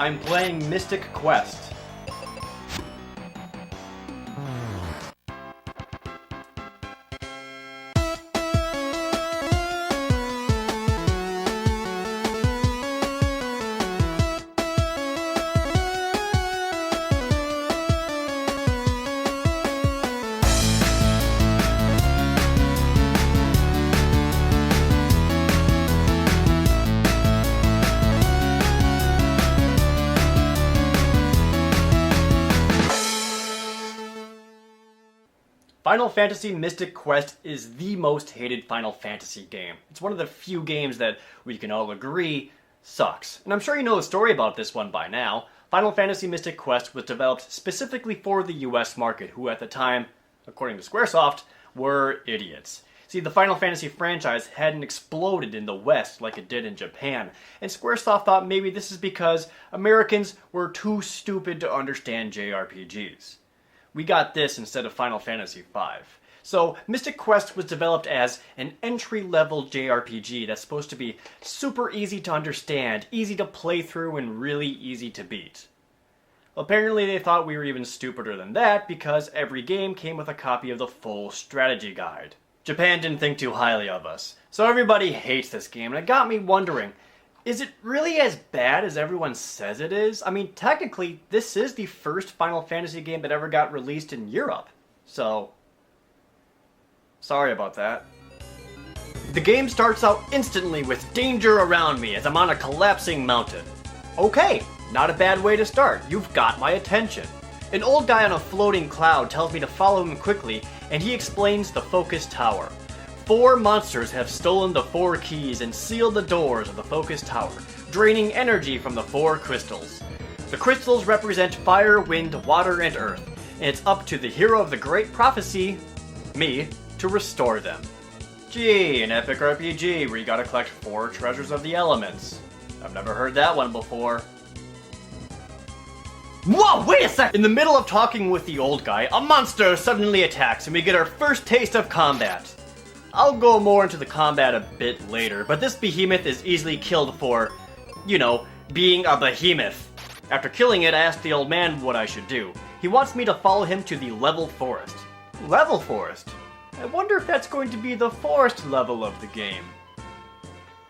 I'm playing Mystic Quest. Final Fantasy Mystic Quest is the most hated Final Fantasy game. It's one of the few games that we can all agree sucks. And I'm sure you know the story about this one by now. Final Fantasy Mystic Quest was developed specifically for the US market, who at the time, according to Squaresoft, were idiots. See, the Final Fantasy franchise hadn't exploded in the West like it did in Japan, and Squaresoft thought maybe this is because Americans were too stupid to understand JRPGs. We got this instead of Final Fantasy V. So, Mystic Quest was developed as an entry-level JRPG that's supposed to be super easy to understand, easy to play through, and really easy to beat. Apparently they thought we were even stupider than that because every game came with a copy of the full strategy guide. Japan didn't think too highly of us, so everybody hates this game, and it got me wondering, is it really as bad as everyone says it is? I mean, technically, this is the first Final Fantasy game that ever got released in Europe. So, sorry about that. The game starts out instantly with danger around me as I'm on a collapsing mountain. Okay, not a bad way to start. You've got my attention. An old guy on a floating cloud tells me to follow him quickly, and he explains the Focus Tower. 4 monsters have stolen the 4 keys and sealed the doors of the Focus Tower, draining energy from the 4 crystals. The crystals represent fire, wind, water, and earth, and it's up to the hero of the Great Prophecy, me, to restore them. Gee, an epic RPG where you gotta collect 4 treasures of the elements. I've never heard that one before. Whoa, wait a sec! In the middle of talking with the old guy, a monster suddenly attacks and we get our first taste of combat. I'll go more into the combat a bit later, but this behemoth is easily killed for, you know, being a behemoth. After killing it, I asked the old man what I should do. He wants me to follow him to the level forest. Level forest? I wonder if that's going to be the forest level of the game.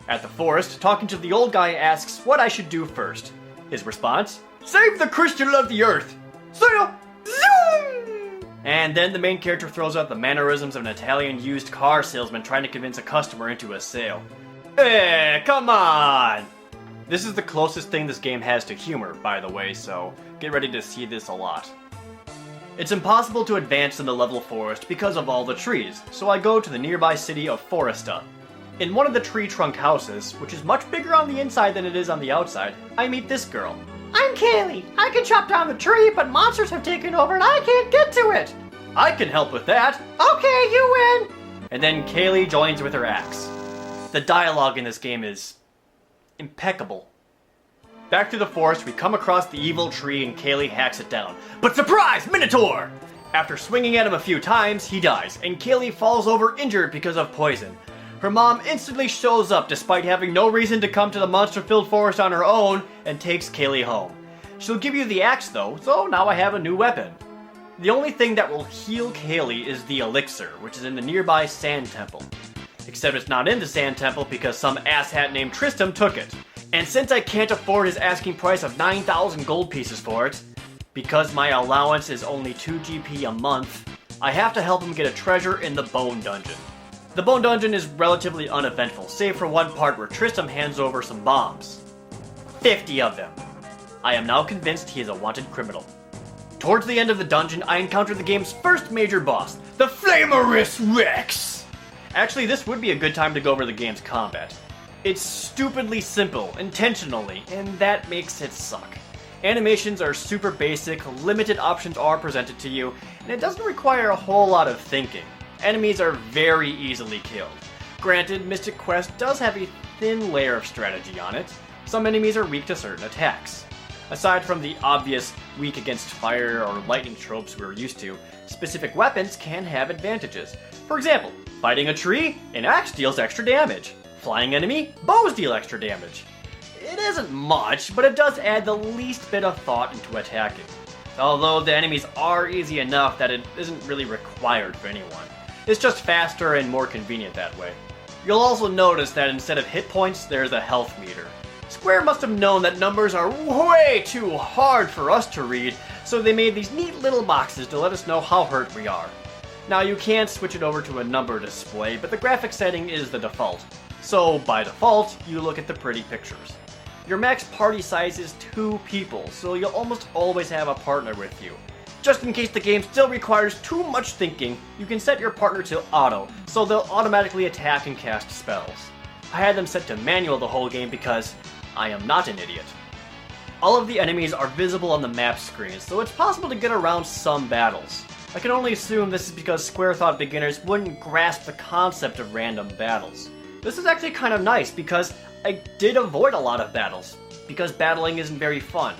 At the forest, talking to the old guy asks what I should do first. His response? Save the crystal of the earth! Sail! Zoom! And then the main character throws out the mannerisms of an Italian used car salesman trying to convince a customer into a sale. Hey, come on! This is the closest thing this game has to humor, by the way, so get ready to see this a lot. It's impossible to advance in the level forest because of all the trees, so I go to the nearby city of Foresta. In one of the tree trunk houses, which is much bigger on the inside than it is on the outside, I meet this girl. I'm Kaylee. I can chop down the tree, but monsters have taken over and I can't get to it. I can help with that. Okay, you win. And then Kaylee joins with her axe. The dialogue in this game is impeccable. Back through the forest, we come across the evil tree and Kaylee hacks it down. But surprise, Minotaur! After swinging at him a few times, he dies, and Kaylee falls over injured because of poison. Her mom instantly shows up despite having no reason to come to the monster-filled forest on her own and takes Kaylee home. She'll give you the axe though, so now I have a new weapon. The only thing that will heal Kaylee is the elixir, which is in the nearby Sand Temple. Except it's not in the Sand Temple because some asshat named Tristram took it. And since I can't afford his asking price of 9,000 gold pieces for it, because my allowance is only 2 GP a month, I have to help him get a treasure in the Bone Dungeon. The Bone Dungeon is relatively uneventful, save for one part where Tristram hands over some bombs. 50 of them. I am now convinced he is a wanted criminal. Towards the end of the dungeon, I encounter the game's first major boss, the Flamerous Rex! Actually, this would be a good time to go over the game's combat. It's stupidly simple, intentionally, and that makes it suck. Animations are super basic, limited options are presented to you, and it doesn't require a whole lot of thinking. Enemies are very easily killed. Granted, Mystic Quest does have a thin layer of strategy on it. Some enemies are weak to certain attacks. Aside from the obvious weak against fire or lightning tropes we're used to, specific weapons can have advantages. For example, fighting a tree, an axe deals extra damage. Flying enemy, bows deal extra damage. It isn't much, but it does add the least bit of thought into attacking. Although the enemies are easy enough that it isn't really required for anyone. It's just faster and more convenient that way. You'll also notice that instead of hit points, there's a health meter. Square must have known that numbers are way too hard for us to read, so they made these neat little boxes to let us know how hurt we are. Now you can switch it over to a number display, but the graphic setting is the default. So by default, you look at the pretty pictures. Your max party size is 2 people, so you'll almost always have a partner with you. Just in case the game still requires too much thinking, you can set your partner to auto, so they'll automatically attack and cast spells. I had them set to manual the whole game because I am not an idiot. All of the enemies are visible on the map screen, so it's possible to get around some battles. I can only assume this is because Square thought beginners wouldn't grasp the concept of random battles. This is actually kind of nice because I did avoid a lot of battles, because battling isn't very fun.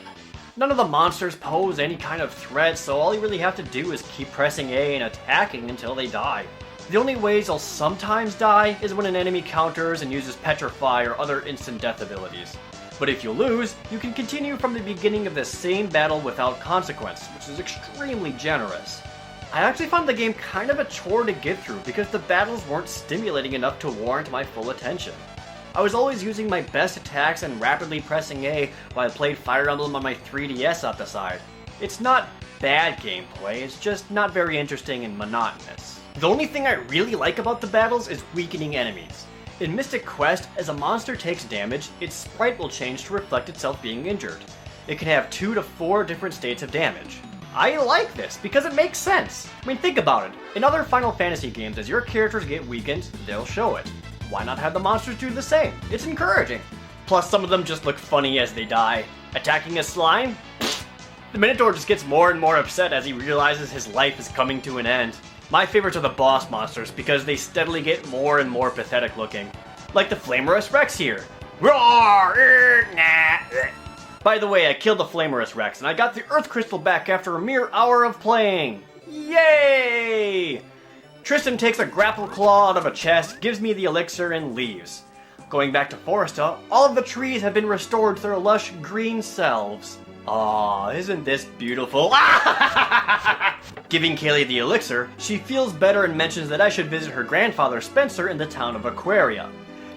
None of the monsters pose any kind of threat, so all you really have to do is keep pressing A and attacking until they die. The only ways you'll sometimes die is when an enemy counters and uses Petrify or other instant death abilities. But if you lose, you can continue from the beginning of the same battle without consequence, which is extremely generous. I actually found the game kind of a chore to get through because the battles weren't stimulating enough to warrant my full attention. I was always using my best attacks and rapidly pressing A while I played Fire Emblem on my 3DS out the side. It's not bad gameplay, it's just not very interesting and monotonous. The only thing I really like about the battles is weakening enemies. In Mystic Quest, as a monster takes damage, its sprite will change to reflect itself being injured. It can have 2 to 4 different states of damage. I like this because it makes sense. I mean, think about it. In other Final Fantasy games, as your characters get weakened, they'll show it. Why not have the monsters do the same? It's encouraging. Plus, some of them just look funny as they die. Attacking a slime? Pfft. The Minotaur just gets more and more upset as he realizes his life is coming to an end. My favorites are the boss monsters because they steadily get more and more pathetic looking. Like the Flamerous Rex here. Roar! By the way, I killed the Flamerous Rex and I got the Earth Crystal back after a mere hour of playing. Yay! Tristan takes a grapple claw out of a chest, gives me the elixir, and leaves. Going back to Foresta, all of the trees have been restored to their lush green selves. Aw, isn't this beautiful? Giving Kaylee the elixir, she feels better and mentions that I should visit her grandfather Spencer in the town of Aquaria.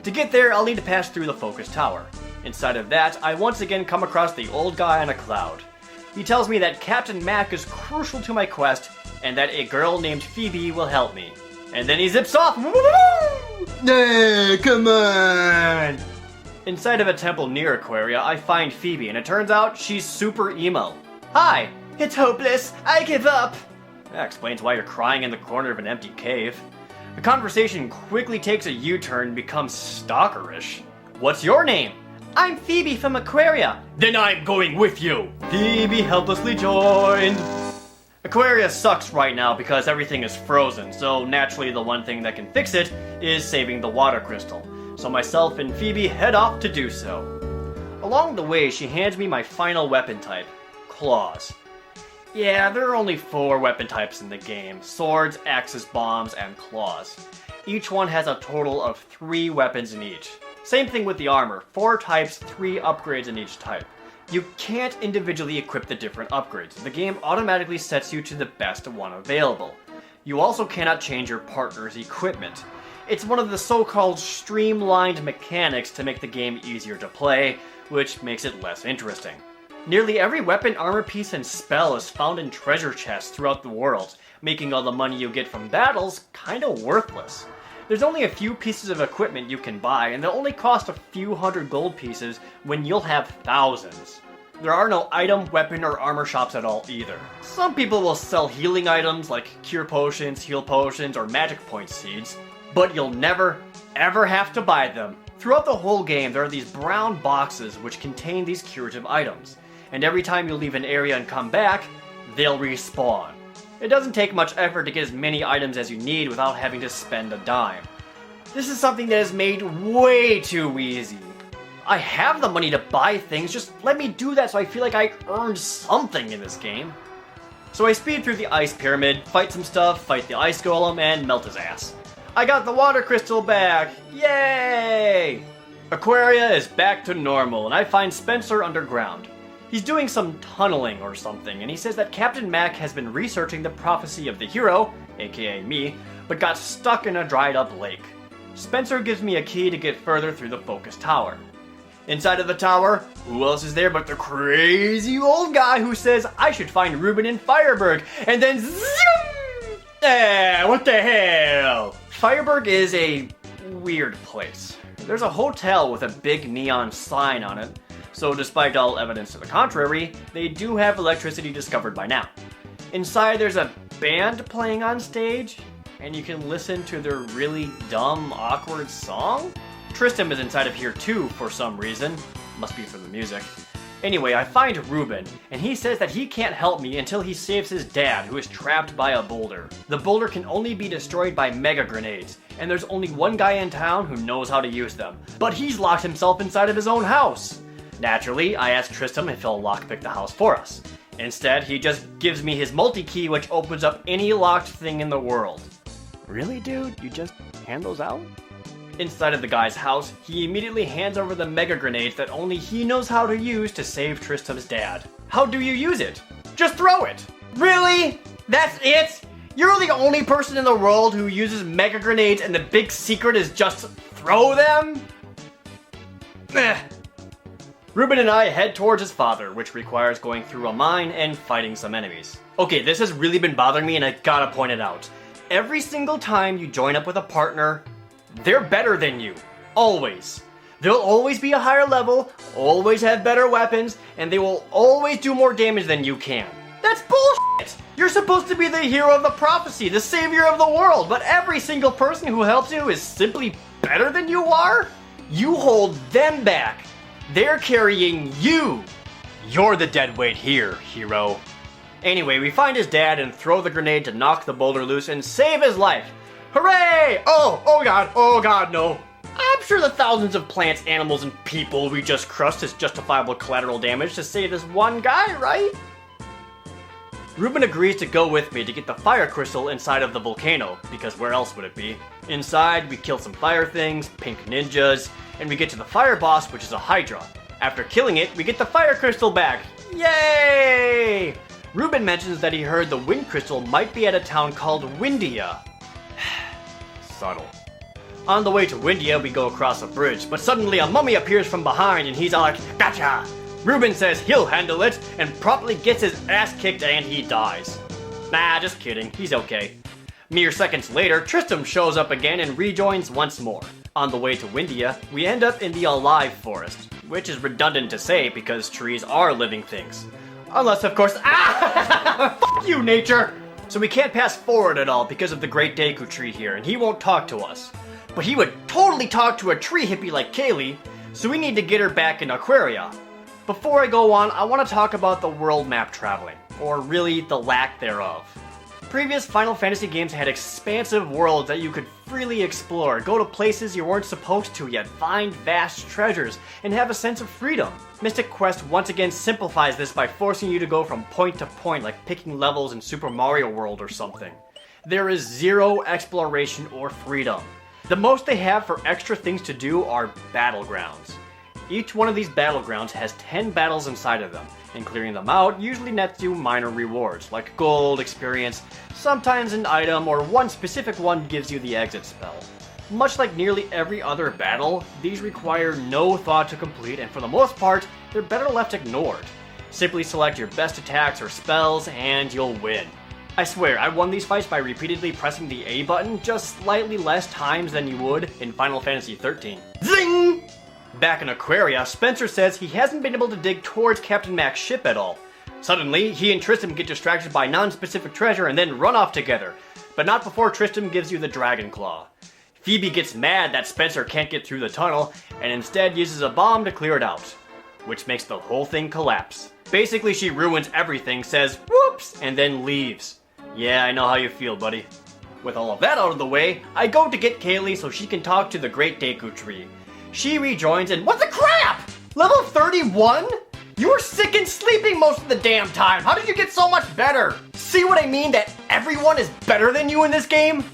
To get there, I'll need to pass through the Focus Tower. Inside of that, I once again come across the old guy on a cloud. He tells me that Captain Mac is crucial to my quest, and that a girl named Phoebe will help me. And then he zips off! Nah, come on! Inside of a temple near Aquaria, I find Phoebe, and it turns out she's super emo. Hi! It's hopeless! I give up! That explains why you're crying in the corner of an empty cave. The conversation quickly takes a U-turn and becomes stalkerish. What's your name? I'm Phoebe from Aquaria. Then I'm going with you! Phoebe helplessly joined. Aquaria sucks right now because everything is frozen, so naturally the one thing that can fix it is saving the water crystal. So myself and Phoebe head off to do so. Along the way, she hands me my final weapon type, claws. Yeah, there are only 4 weapon types in the game, swords, axes, bombs, and claws. Each one has a total of 3 weapons in each. Same thing with the armor, 4 types, 3 upgrades in each type. You can't individually equip the different upgrades. The game automatically sets you to the best one available. You also cannot change your partner's equipment. It's one of the so-called streamlined mechanics to make the game easier to play, which makes it less interesting. Nearly every weapon, armor piece, and spell is found in treasure chests throughout the world, making all the money you get from battles kinda worthless. There's only a few pieces of equipment you can buy, and they'll only cost a few hundred gold pieces when you'll have thousands. There are no item, weapon, or armor shops at all either. Some people will sell healing items like cure potions, heal potions, or magic point seeds, but you'll never, ever have to buy them. Throughout the whole game, there are these brown boxes which contain these curative items, and every time you leave an area and come back, they'll respawn. It doesn't take much effort to get as many items as you need without having to spend a dime. This is something that is made way too easy. I have the money to buy things, just let me do that so I feel like I earned something in this game. So I speed through the ice pyramid, fight some stuff, fight the ice golem, and melt his ass. I got the water crystal back! Yay! Aquaria is back to normal, and I find Spencer underground. He's doing some tunneling or something, and he says that Captain Mac has been researching the prophecy of the hero, aka me, but got stuck in a dried up lake. Spencer gives me a key to get further through the focus tower. Inside of the tower, who else is there but the crazy old guy who says I should find Ruben in Fireburg, and then zoom! What the hell? Fireburg is a weird place. There's a hotel with a big neon sign on it, so despite all evidence to the contrary, they do have electricity discovered by now. Inside there's a band playing on stage, and you can listen to their really dumb, awkward song? Tristan is inside of here too for some reason. Must be for the music. Anyway, I find Ruben, and he says that he can't help me until he saves his dad, who is trapped by a boulder. The boulder can only be destroyed by mega grenades, and there's only one guy in town who knows how to use them. But he's locked himself inside of his own house. Naturally, I ask Tristan if he'll lockpick the house for us. Instead, he just gives me his multi-key, which opens up any locked thing in the world. Really, dude? You just hand those out? Inside of the guy's house, he immediately hands over the mega grenades that only he knows how to use to save Tristan's dad. How do you use it? Just throw it! Really? That's it? You're the only person in the world who uses mega grenades, and the big secret is just throw them? Ruben and I head towards his father, which requires going through a mine and fighting some enemies. Okay, this has really been bothering me, and I gotta point it out. Every single time you join up with a partner, they're better than you. Always. They'll always be a higher level, always have better weapons, and they will always do more damage than you can. That's bullshit! You're supposed to be the hero of the prophecy, the savior of the world, but every single person who helps you is simply better than you are? You hold them back. They're carrying you. You're the dead weight here, hero. Anyway, we find his dad and throw the grenade to knock the boulder loose and save his life. Hooray! Oh god, no. I'm sure the thousands of plants, animals, and people we just crushed is justifiable collateral damage to save this one guy, right? Ruben agrees to go with me to get the fire crystal inside of the volcano, because where else would it be? Inside, we kill some fire things, pink ninjas, and we get to the fire boss, which is a Hydra. After killing it, we get the fire crystal back. Yay! Ruben mentions that he heard the wind crystal might be at a town called Windia. Subtle. On the way to Windia, we go across a bridge, but suddenly a mummy appears from behind and he's all like, gotcha! Ruben says he'll handle it and promptly gets his ass kicked and he dies. Nah, just kidding, he's okay. Mere seconds later, Tristram shows up again and rejoins once more. On the way to Windia, we end up in the Alive Forest, which is redundant to say because trees are living things. Unless, of course, fuck you, nature! So we can't pass forward at all because of the Great Deku Tree here, and he won't talk to us. But he would totally talk to a tree hippie like Kaylee, so we need to get her back in Aquaria. Before I go on, I want to talk about the world map traveling, or really the lack thereof. Previous Final Fantasy games had expansive worlds that you could freely explore, go to places you weren't supposed to yet, find vast treasures, and have a sense of freedom. Mystic Quest once again simplifies this by forcing you to go from point to point like picking levels in Super Mario World or something. There is zero exploration or freedom. The most they have for extra things to do are battlegrounds. Each one of these battlegrounds has 10 battles inside of them, and clearing them out usually nets you minor rewards, like gold, experience, sometimes an item, or one specific one gives you the exit spell. Much like nearly every other battle, these require no thought to complete, and for the most part, they're better left ignored. Simply select your best attacks or spells, and you'll win. I swear, I won these fights by repeatedly pressing the A button just slightly less times than you would in Final Fantasy XIII. Zing! Back in Aquaria, Spencer says he hasn't been able to dig towards Captain Mac's ship at all. Suddenly, he and Tristram get distracted by non-specific treasure and then run off together, but not before Tristram gives you the Dragon Claw. Phoebe gets mad that Spencer can't get through the tunnel, and instead uses a bomb to clear it out, which makes the whole thing collapse. Basically, she ruins everything, says, whoops, and then leaves. Yeah, I know how you feel, buddy. With all of that out of the way, I go to get Kaylee so she can talk to the Great Deku Tree. She rejoins and what the crap? Level 31? You were sick and sleeping most of the damn time. How did you get so much better? See what I mean? That everyone is better than you in this game?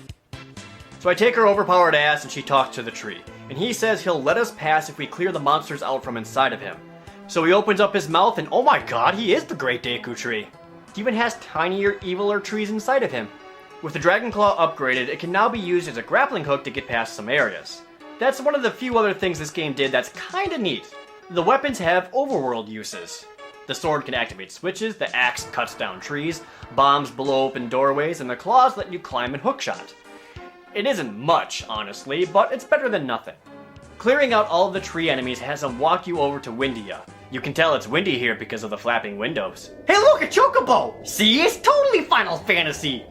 So I take her overpowered ass and she talks to the tree. and he says he'll let us pass if we clear the monsters out from inside of him. So he opens up his mouth and oh my god, he is the Great Deku Tree! He even has tinier, eviler trees inside of him. With the Dragon Claw upgraded, it can now be used as a grappling hook to get past some areas. That's one of the few other things this game did that's kinda neat. The weapons have overworld uses. The sword can activate switches, the axe cuts down trees, bombs blow open doorways, and the claws let you climb and hookshot. It isn't much, honestly, but it's better than nothing. Clearing out all of the tree enemies has them walk you over to Windia. You can tell it's windy here because of the flapping windows. Hey look, a chocobo! See, it's totally Final Fantasy!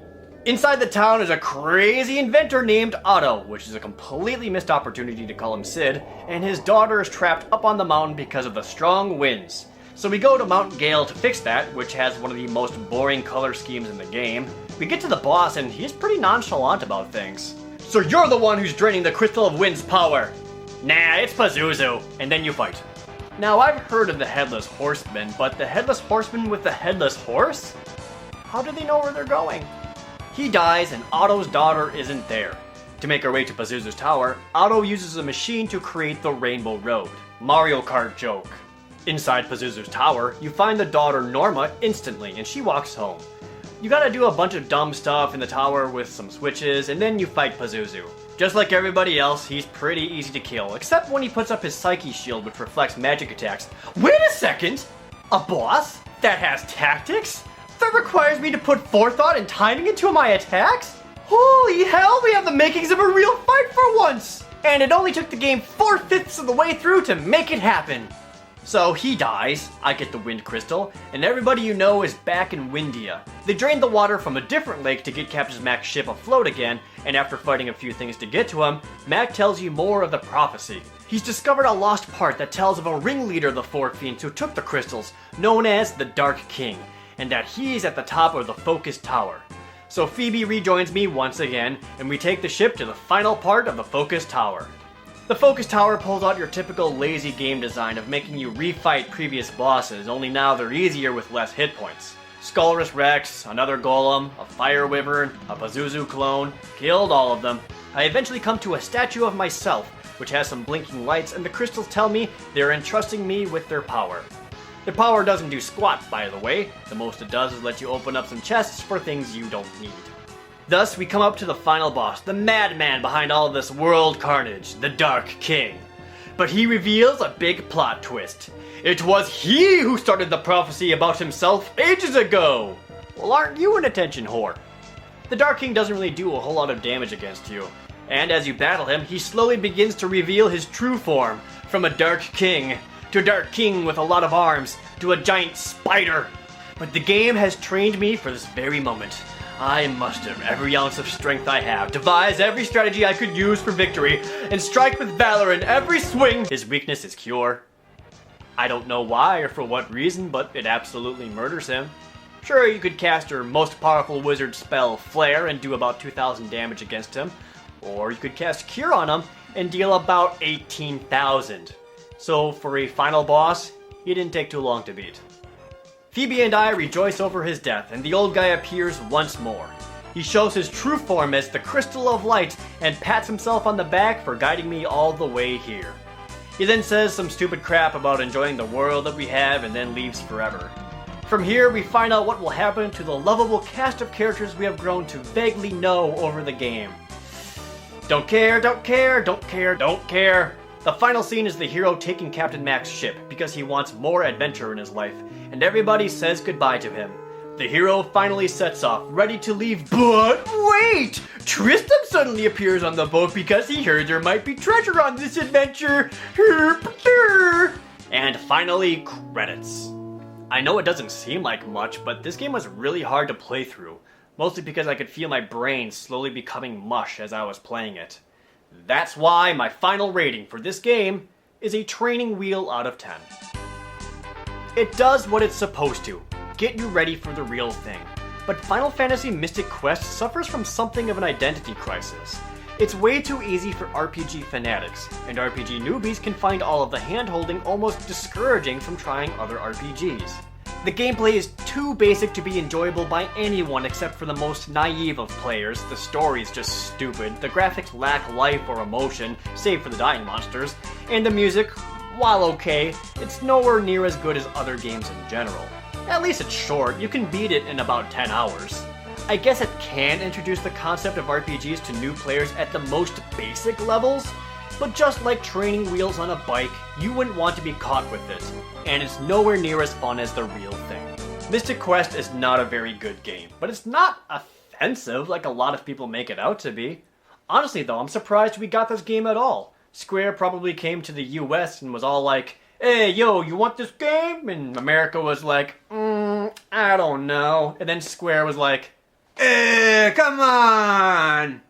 Inside the town is a crazy inventor named Otto, which is a completely missed opportunity to call him Sid, and his daughter is trapped up on the mountain because of the strong winds. So we go to Mount Gale to fix that, which has one of the most boring color schemes in the game. We get to the boss and he's pretty nonchalant about things. So you're the one who's draining the Crystal of Wind's power! Nah, it's Pazuzu, and then you fight. Now I've heard of the Headless Horseman, but the Headless Horseman with the Headless Horse? How do they know where they're going? He dies and Otto's daughter isn't there. To make her way to Pazuzu's tower, Otto uses a machine to create the Rainbow Road. Mario Kart joke. Inside Pazuzu's tower, you find the daughter Norma instantly and she walks home. You gotta do a bunch of dumb stuff in the tower with some switches and then you fight Pazuzu. Just like everybody else, he's pretty easy to kill, except when he puts up his Psyche shield which reflects magic attacks. Wait a second! A boss that has tactics? That requires me to put forethought and timing into my attacks? Holy hell, we have the makings of a real fight for once! And it only took the game 4/5 of the way through to make it happen. So he dies, I get the Wind Crystal, and everybody you know is back in Windia. They drained the water from a different lake to get Captain Mac's ship afloat again, and after fighting a few things to get to him, Mac tells you more of the prophecy. He's discovered a lost part that tells of a ringleader of the Four Fiends who took the crystals, known as the Dark King, and that he's at the top of the Focus Tower. So Phoebe rejoins me once again, and we take the ship to the final part of the Focus Tower. The Focus Tower pulls out your typical lazy game design of making you refight previous bosses, only now they're easier with less hit points. Skullrus Rex, another Golem, a Fire Wyvern, a Pazuzu clone, killed all of them. I eventually come to a statue of myself, which has some blinking lights, and the crystals tell me they're entrusting me with their power. Their power doesn't do squat, by the way. The most it does is let you open up some chests for things you don't need. Thus, we come up to the final boss, the madman behind all of this world carnage, the Dark King. But he reveals a big plot twist. It was he who started the prophecy about himself ages ago! Well, aren't you an attention whore? The Dark King doesn't really do a whole lot of damage against you. And as you battle him, he slowly begins to reveal his true form, from a Dark King to a Dark King with a lot of arms, to a giant spider. But the game has trained me for this very moment. I muster every ounce of strength I have, devise every strategy I could use for victory, and strike with valor in every swing. His weakness is cure. I don't know why or for what reason, but it absolutely murders him. Sure, you could cast your most powerful wizard spell, Flare, and do about 2,000 damage against him. Or you could cast Cure on him and deal about 18,000. So for a final boss, he didn't take too long to beat. Phoebe and I rejoice over his death, and the old guy appears once more. He shows his true form as the Crystal of Light, and pats himself on the back for guiding me all the way here. He then says some stupid crap about enjoying the world that we have, and then leaves forever. From here, we find out what will happen to the lovable cast of characters we have grown to vaguely know over the game. Don't care, don't care, don't care, don't care. The final scene is the hero taking Captain Mac's ship because he wants more adventure in his life, and everybody says goodbye to him. The hero finally sets off, ready to leave, but wait! Tristan suddenly appears on the boat because he heard there might be treasure on this adventure. And finally, credits. I know it doesn't seem like much, but this game was really hard to play through, mostly because I could feel my brain slowly becoming mush as I was playing it. That's why my final rating for this game is a training wheel out of 10. It does what it's supposed to, get you ready for the real thing. But Final Fantasy Mystic Quest suffers from something of an identity crisis. It's way too easy for RPG fanatics, and RPG newbies can find all of the hand-holding almost discouraging from trying other RPGs. The gameplay is too basic to be enjoyable by anyone except for the most naive of players. The story is just stupid. The graphics lack life or emotion, save for the dying monsters. And the music, while okay, it's nowhere near as good as other games in general. At least it's short, you can beat it in about 10 hours. I guess it can introduce the concept of RPGs to new players at the most basic levels, but just like training wheels on a bike, you wouldn't want to be caught with it, and it's nowhere near as fun as the real thing. Mystic Quest is not a very good game, but it's not offensive like a lot of people make it out to be. Honestly though, I'm surprised we got this game at all. Square probably came to the US and was all like, "Hey, yo, you want this game?" And America was like, I don't know. And then Square was like, come on!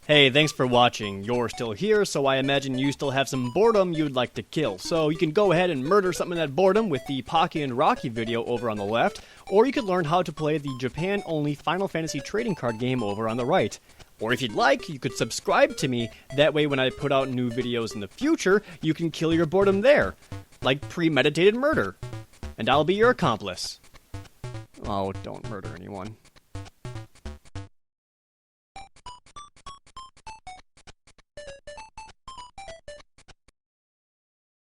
Hey, thanks for watching. You're still here, so I imagine you still have some boredom you'd like to kill. So you can go ahead and murder some of that boredom with the Pocky and Rocky video over on the left, or you could learn how to play the Japan-only Final Fantasy trading card game over on the right. Or if you'd like, you could subscribe to me. That way when I put out new videos in the future, you can kill your boredom there. Like premeditated murder. And I'll be your accomplice. Oh, don't murder anyone.